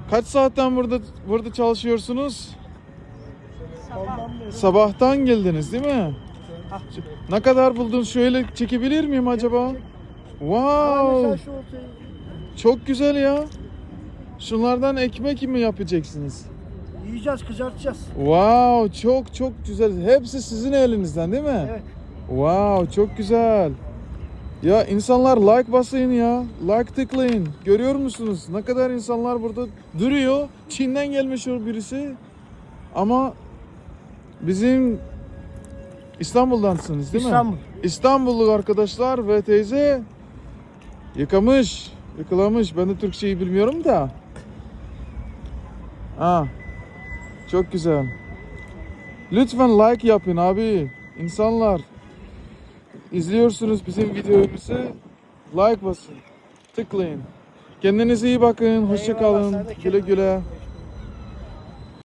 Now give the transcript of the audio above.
Kaç saatten burada çalışıyorsunuz? Sabah. Sabahtan geldiniz değil mi? Ne kadar buldun? Şöyle çekebilir miyim acaba? Wow! Mesela şu ortayı Çok güzel ya. Şunlardan ekmek mi yapacaksınız? yiyeceğiz, kızartacağız. Wow, çok güzel. Hepsi sizin elinizden değil mi? Evet. Wow, çok güzel. Ya insanlar like basın ya. Like tıklayın. Görüyor musunuz? Ne kadar insanlar burada duruyor. Çin'den gelmiş o birisi. Ama bizim İstanbul'dansınız değil mi? İstanbul. İstanbullu arkadaşlar ve teyze yıkılamış. Ben de Türkçeyi bilmiyorum da. Çok güzel. Lütfen like yapın abi. İnsanlar izliyorsunuz bizim videomuzu. Like basın. Tıklayın. Kendinize iyi bakın. Hoşça Eyvallah, kalın. sen de Güle kendine. güle.